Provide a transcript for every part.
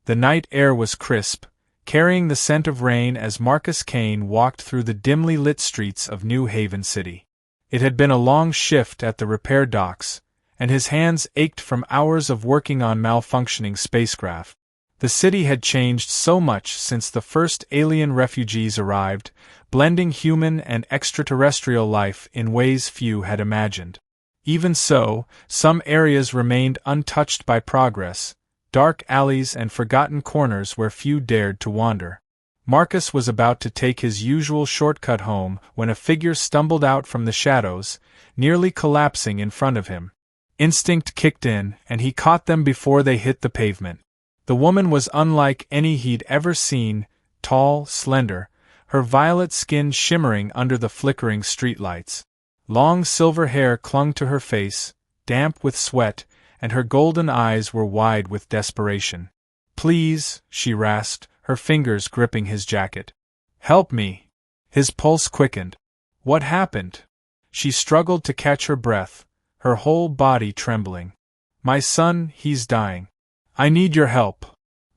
The night air was crisp, carrying the scent of rain as Marcus Kane walked through the dimly lit streets of New Haven City. It had been a long shift at the repair docks, and his hands ached from hours of working on malfunctioning spacecraft. The city had changed so much since the first alien refugees arrived, blending human and extraterrestrial life in ways few had imagined. Even so, some areas remained untouched by progress, dark alleys and forgotten corners where few dared to wander. Marcus was about to take his usual shortcut home when a figure stumbled out from the shadows, nearly collapsing in front of him. Instinct kicked in, and he caught them before they hit the pavement. The woman was unlike any he'd ever seen, tall, slender, her violet skin shimmering under the flickering streetlights. Long silver hair clung to her face, damp with sweat, and her golden eyes were wide with desperation. "Please," she rasped, her fingers gripping his jacket. "Help me." His pulse quickened. What happened? She struggled to catch her breath, her whole body trembling. "My son, he's dying. I need your help."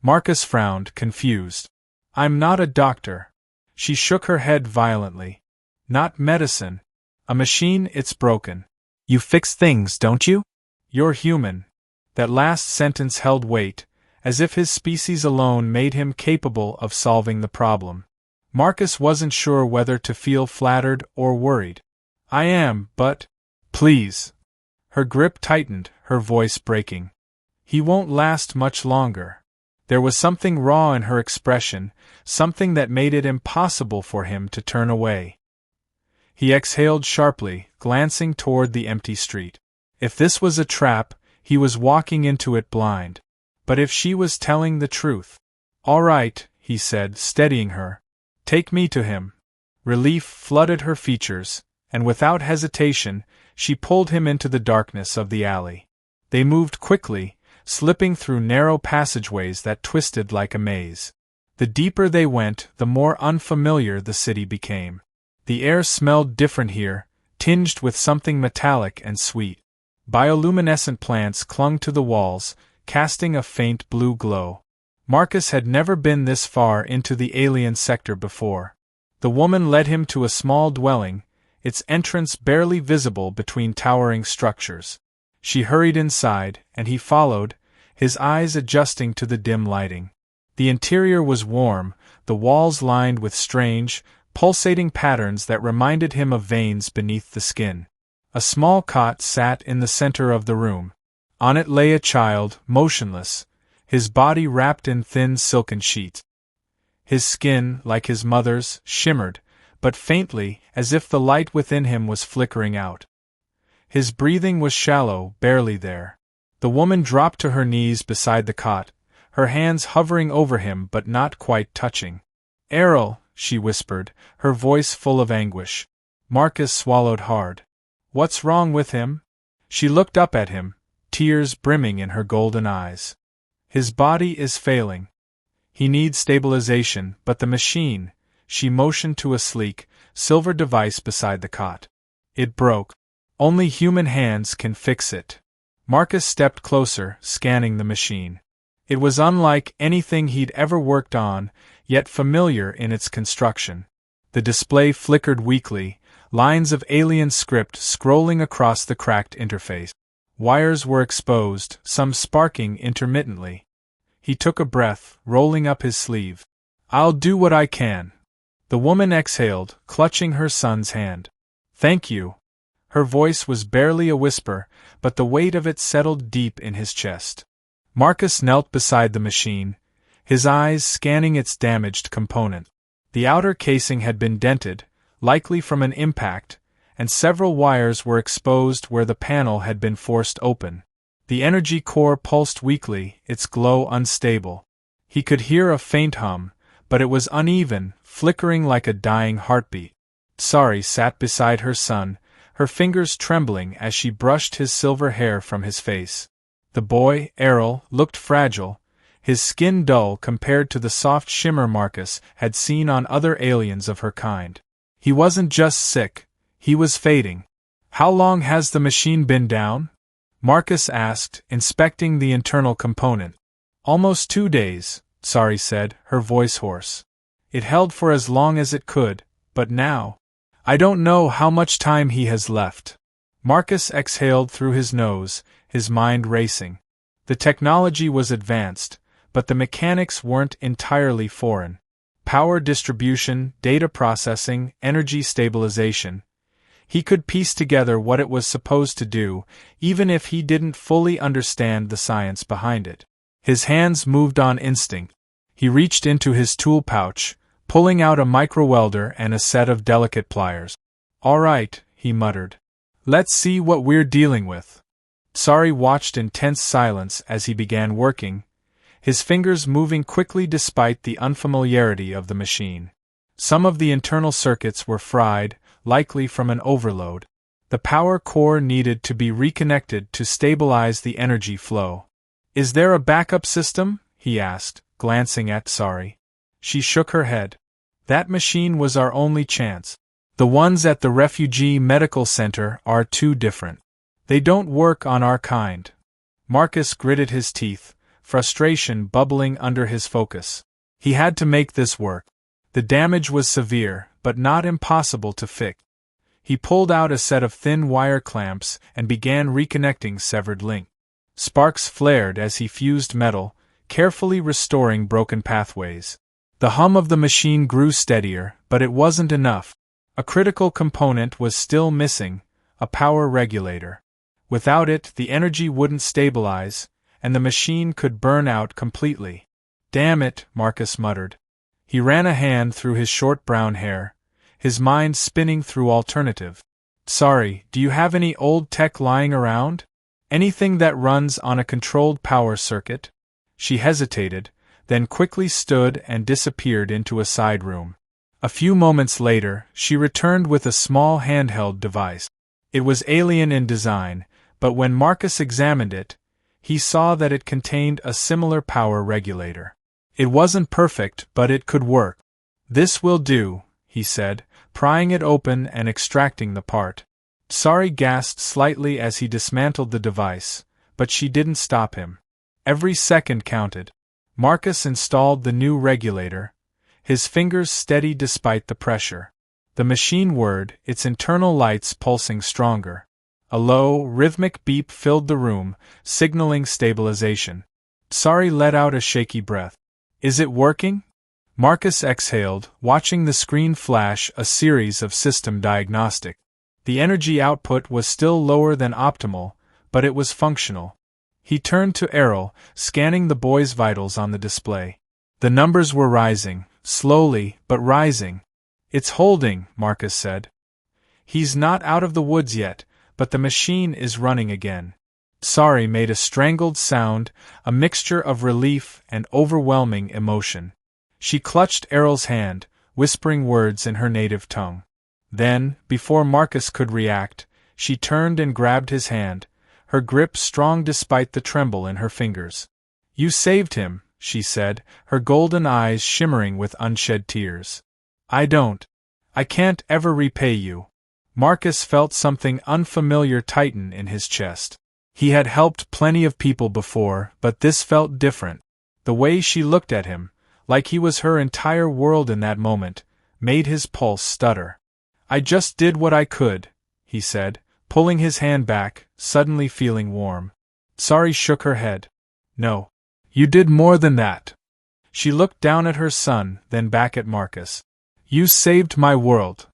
Marcus frowned, confused. "I'm not a doctor." She shook her head violently. "Not medicine. A machine, it's broken." "You fix things, don't you?" "You're human." That last sentence held weight, as if his species alone made him capable of solving the problem. Marcus wasn't sure whether to feel flattered or worried. "I am, but—" "Please." Her grip tightened, her voice breaking. "He won't last much longer." There was something raw in her expression, something that made it impossible for him to turn away. He exhaled sharply, glancing toward the empty street. If this was a trap, he was walking into it blind. But if she was telling the truth— "All right," he said, steadying her. "Take me to him." Relief flooded her features, and without hesitation, she pulled him into the darkness of the alley. They moved quickly, slipping through narrow passageways that twisted like a maze. The deeper they went, the more unfamiliar the city became. The air smelled different here, tinged with something metallic and sweet. Bioluminescent plants clung to the walls, casting a faint blue glow. Marcus had never been this far into the alien sector before. The woman led him to a small dwelling, its entrance barely visible between towering structures. She hurried inside, and he followed, his eyes adjusting to the dim lighting. The interior was warm, the walls lined with strange, pulsating patterns that reminded him of veins beneath the skin. A small cot sat in the center of the room. On it lay a child, motionless, his body wrapped in thin silken sheets. His skin, like his mother's, shimmered, but faintly, as if the light within him was flickering out. His breathing was shallow, barely there. The woman dropped to her knees beside the cot, her hands hovering over him but not quite touching. "Errol," she whispered, her voice full of anguish. Marcus swallowed hard. "What's wrong with him?" She looked up at him, tears brimming in her golden eyes. "His body is failing. He needs stabilization, but the machine—" She motioned to a sleek, silver device beside the cot. "It broke. Only human hands can fix it." Marcus stepped closer, scanning the machine. It was unlike anything he'd ever worked on, yet familiar in its construction. The display flickered weakly, lines of alien script scrolling across the cracked interface. Wires were exposed, some sparking intermittently. He took a breath, rolling up his sleeve. "I'll do what I can." The woman exhaled, clutching her son's hand. "Thank you." Her voice was barely a whisper, but the weight of it settled deep in his chest. Marcus knelt beside the machine, his eyes scanning its damaged component. The outer casing had been dented, likely from an impact, and several wires were exposed where the panel had been forced open. The energy core pulsed weakly, its glow unstable. He could hear a faint hum, but it was uneven, flickering like a dying heartbeat. Sari sat beside her son, her fingers trembling as she brushed his silver hair from his face. The boy, Errol, looked fragile, his skin dull compared to the soft shimmer Marcus had seen on other aliens of her kind. He wasn't just sick, he was fading. "How long has the machine been down?" Marcus asked, inspecting the internal component. Almost 2 days, Sari said, her voice hoarse. It held for as long as it could, but now, I don't know how much time he has left. Marcus exhaled through his nose, his mind racing. The technology was advanced, but the mechanics weren't entirely foreign. Power distribution, data processing, energy stabilization. He could piece together what it was supposed to do, even if he didn't fully understand the science behind it. His hands moved on instinct. He reached into his tool pouch, pulling out a micro-welder and a set of delicate pliers. All right, he muttered. Let's see what we're dealing with. Sari watched in tense silence as he began working, his fingers moving quickly despite the unfamiliarity of the machine. Some of the internal circuits were fried, likely from an overload. The power core needed to be reconnected to stabilize the energy flow. Is there a backup system? He asked, glancing at Sari. She shook her head. That machine was our only chance. The ones at the refugee medical center are too different. They don't work on our kind. Marcus gritted his teeth, frustration bubbling under his focus. He had to make this work. The damage was severe, but not impossible to fix. He pulled out a set of thin wire clamps and began reconnecting severed links. Sparks flared as he fused metal, carefully restoring broken pathways. The hum of the machine grew steadier, but it wasn't enough. A critical component was still missing, a power regulator. Without it, the energy wouldn't stabilize, and the machine could burn out completely. Damn it, Marcus muttered. He ran a hand through his short brown hair, his mind spinning through alternative. Sorry, do you have any old tech lying around? Anything that runs on a controlled power circuit? She hesitated, then quickly stood and disappeared into a side room. A few moments later, she returned with a small handheld device. It was alien in design, but when Marcus examined it, he saw that it contained a similar power regulator. It wasn't perfect, but it could work. This will do, he said, prying it open and extracting the part. Sari gasped slightly as he dismantled the device, but she didn't stop him. Every second counted. Marcus installed the new regulator, his fingers steady despite the pressure. The machine whirred, its internal lights pulsing stronger. A low, rhythmic beep filled the room, signaling stabilization. Sari let out a shaky breath. Is it working? Marcus exhaled, watching the screen flash a series of system diagnostics. The energy output was still lower than optimal, but it was functional. He turned to Errol, scanning the boy's vitals on the display. The numbers were rising, slowly, but rising. It's holding, Marcus said. He's not out of the woods yet, but the machine is running again. Sari made a strangled sound, a mixture of relief and overwhelming emotion. She clutched Errol's hand, whispering words in her native tongue. Then, before Marcus could react, she turned and grabbed his hand, her grip strong despite the tremble in her fingers. You saved him, she said, her golden eyes shimmering with unshed tears. I can't ever repay you. Marcus felt something unfamiliar tighten in his chest. He had helped plenty of people before, but this felt different. The way she looked at him, like he was her entire world in that moment, made his pulse stutter. I just did what I could, he said, pulling his hand back, suddenly feeling warm. Sari shook her head. No. You did more than that. She looked down at her son, then back at Marcus. You saved my world.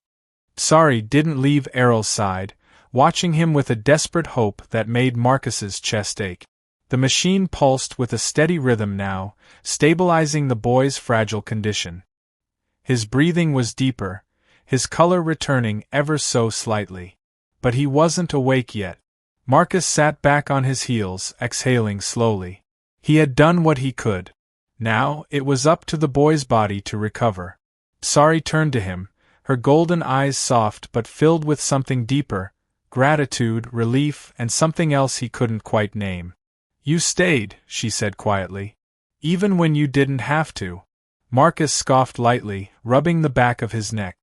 Sari didn't leave Errol's side, watching him with a desperate hope that made Marcus's chest ache. The machine pulsed with a steady rhythm now, stabilizing the boy's fragile condition. His breathing was deeper, his color returning ever so slightly. But he wasn't awake yet. Marcus sat back on his heels, exhaling slowly. He had done what he could. Now, it was up to the boy's body to recover. Sari turned to him, her golden eyes soft but filled with something deeper, gratitude, relief, and something else he couldn't quite name. You stayed, she said quietly. Even when you didn't have to. Marcus scoffed lightly, rubbing the back of his neck.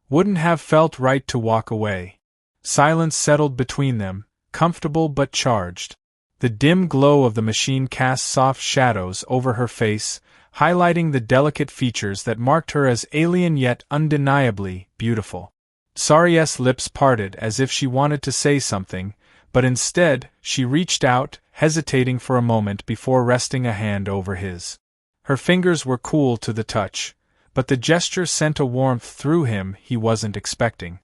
Wouldn't have felt right to walk away. Silence settled between them, comfortable but charged. The dim glow of the machine cast soft shadows over her face, highlighting the delicate features that marked her as alien yet undeniably beautiful. Sari's lips parted as if she wanted to say something, but instead, she reached out, hesitating for a moment before resting a hand over his. Her fingers were cool to the touch, but the gesture sent a warmth through him he wasn't expecting.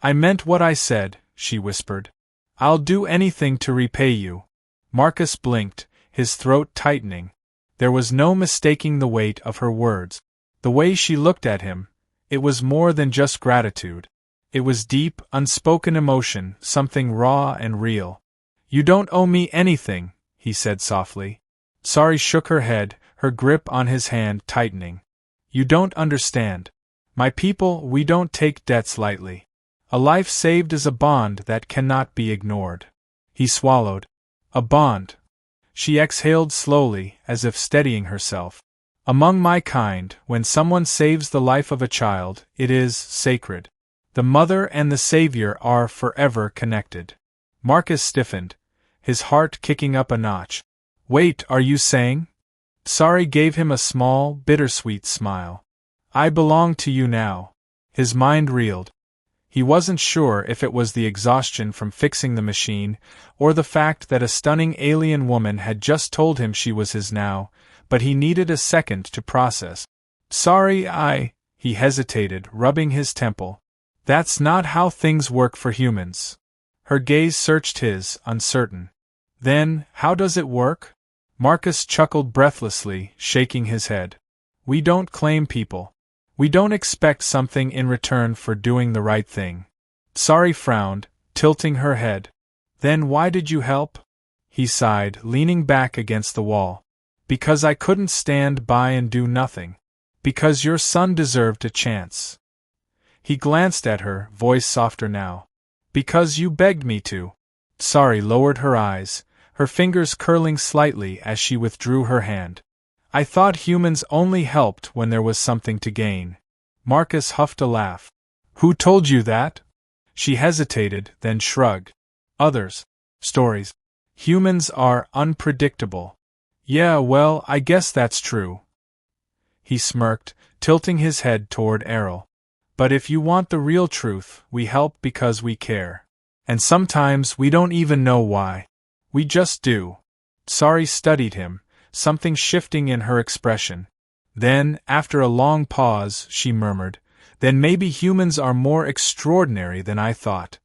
"I meant what I said," she whispered. "I'll do anything to repay you." Marcus blinked, his throat tightening. There was no mistaking the weight of her words. The way she looked at him, it was more than just gratitude. It was deep, unspoken emotion, something raw and real. "You don't owe me anything," he said softly. Sari shook her head, her grip on his hand tightening. "You don't understand. My people, we don't take debts lightly. A life saved is a bond that cannot be ignored." He swallowed. "A bond." She exhaled slowly, as if steadying herself. "Among my kind, when someone saves the life of a child, it is sacred. The mother and the savior are forever connected." Marcus stiffened, his heart kicking up a notch. "Wait, are you saying?" Sari gave him a small, bittersweet smile. "I belong to you now." His mind reeled. He wasn't sure if it was the exhaustion from fixing the machine, or the fact that a stunning alien woman had just told him she was his now, but he needed a second to process. "Sorry, he hesitated, rubbing his temple. "That's not how things work for humans." Her gaze searched his, uncertain. "Then, how does it work?" Marcus chuckled breathlessly, shaking his head. "We don't claim people. We don't expect something in return for doing the right thing." Sari frowned, tilting her head. "Then why did you help?" He sighed, leaning back against the wall. "Because I couldn't stand by and do nothing. Because your son deserved a chance." He glanced at her, voice softer now. "Because you begged me to." Sari lowered her eyes, her fingers curling slightly as she withdrew her hand. "I thought humans only helped when there was something to gain." Marcus huffed a laugh. "Who told you that?" She hesitated, then shrugged. "Others. Stories. Humans are unpredictable." "Yeah, well, I guess that's true." He smirked, tilting his head toward Errol. "But if you want the real truth, we help because we care. And sometimes we don't even know why. We just do." Sari studied him, something shifting in her expression. Then, after a long pause, she murmured, "Then maybe humans are more extraordinary than I thought."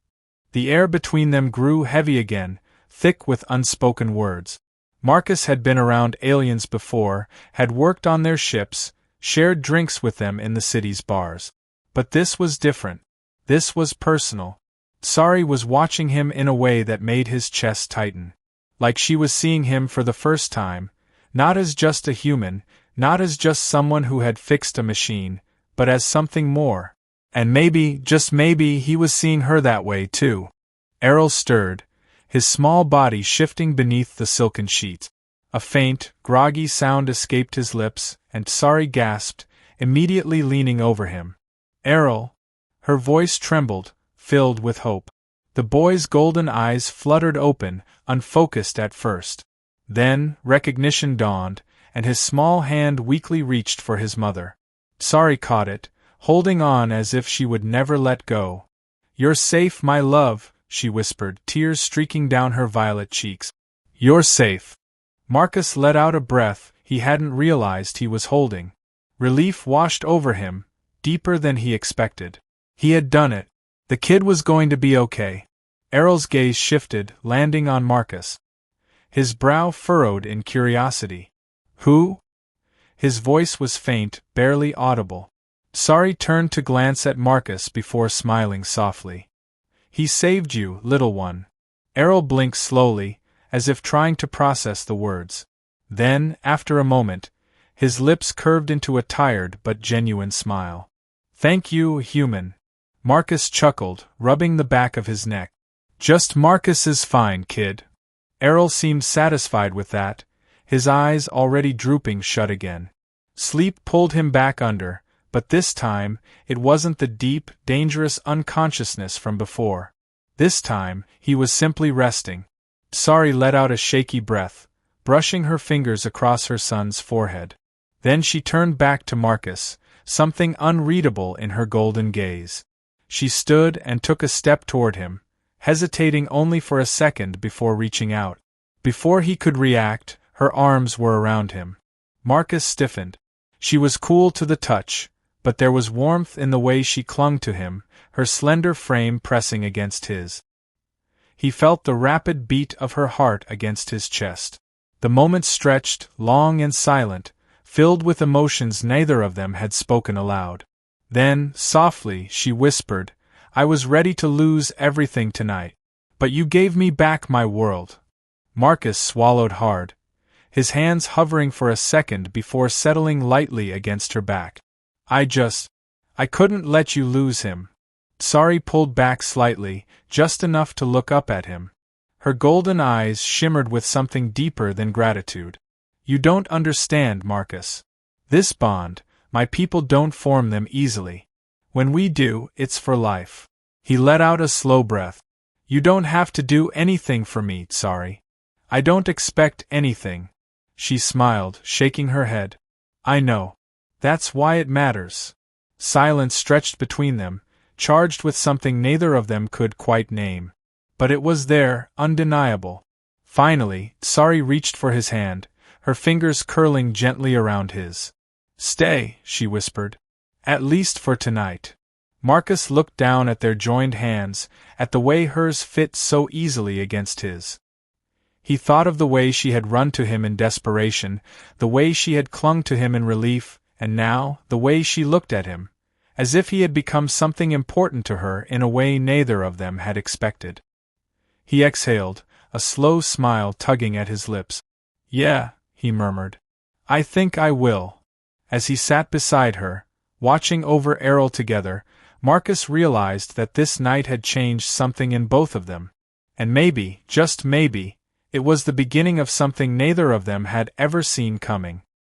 The air between them grew heavy again, thick with unspoken words. Marcus had been around aliens before, had worked on their ships, shared drinks with them in the city's bars. But this was different. This was personal. Sari was watching him in a way that made his chest tighten. Like she was seeing him for the first time, not as just a human, not as just someone who had fixed a machine, but as something more. And maybe, just maybe, he was seeing her that way too. Errol stirred, his small body shifting beneath the silken sheet. A faint, groggy sound escaped his lips, and Sari gasped, immediately leaning over him. "Errol!" Her voice trembled, filled with hope. The boy's golden eyes fluttered open, unfocused at first. Then, recognition dawned, and his small hand weakly reached for his mother. Sari caught it, holding on as if she would never let go. "You're safe, my love," she whispered, tears streaking down her violet cheeks. "You're safe." Marcus let out a breath he hadn't realized he was holding. Relief washed over him, deeper than he expected. He had done it. The kid was going to be okay. Errol's gaze shifted, landing on Marcus. His brow furrowed in curiosity. "Who?" His voice was faint, barely audible. Sari turned to glance at Marcus before smiling softly. "He saved you, little one." Errol blinked slowly, as if trying to process the words. Then, after a moment, his lips curved into a tired but genuine smile. "Thank you, human." Marcus chuckled, rubbing the back of his neck. "Just Marcus is fine, kid." Errol seemed satisfied with that, his eyes already drooping shut again. Sleep pulled him back under, but this time, it wasn't the deep, dangerous unconsciousness from before. This time, he was simply resting. Sari let out a shaky breath, brushing her fingers across her son's forehead. Then she turned back to Marcus, something unreadable in her golden gaze. She stood and took a step toward him, hesitating only for a second before reaching out. Before he could react, her arms were around him. Marcus stiffened. She was cool to the touch, but there was warmth in the way she clung to him, her slender frame pressing against his. He felt the rapid beat of her heart against his chest. The moment stretched, long and silent, filled with emotions neither of them had spoken aloud. Then, softly, she whispered, "I was ready to lose everything tonight. But you gave me back my world." Marcus swallowed hard, his hands hovering for a second before settling lightly against her back. I couldn't let you lose him." Sari pulled back slightly, just enough to look up at him. Her golden eyes shimmered with something deeper than gratitude. "You don't understand, Marcus. This bond, my people don't form them easily. When we do, it's for life." He let out a slow breath. "You don't have to do anything for me, Sari. I don't expect anything." She smiled, shaking her head. "I know. That's why it matters." Silence stretched between them, charged with something neither of them could quite name. But it was there, undeniable. Finally, Sari reached for his hand, her fingers curling gently around his. "Stay," she whispered. "At least for tonight." Marcus looked down at their joined hands, at the way hers fit so easily against his. He thought of the way she had run to him in desperation, the way she had clung to him in relief, and now, the way she looked at him, as if he had become something important to her in a way neither of them had expected. He exhaled, a slow smile tugging at his lips. "Yeah," he murmured. "I think I will." As he sat beside her, watching over Errol together, Marcus realized that this night had changed something in both of them. And maybe, just maybe, it was the beginning of something neither of them had ever seen coming.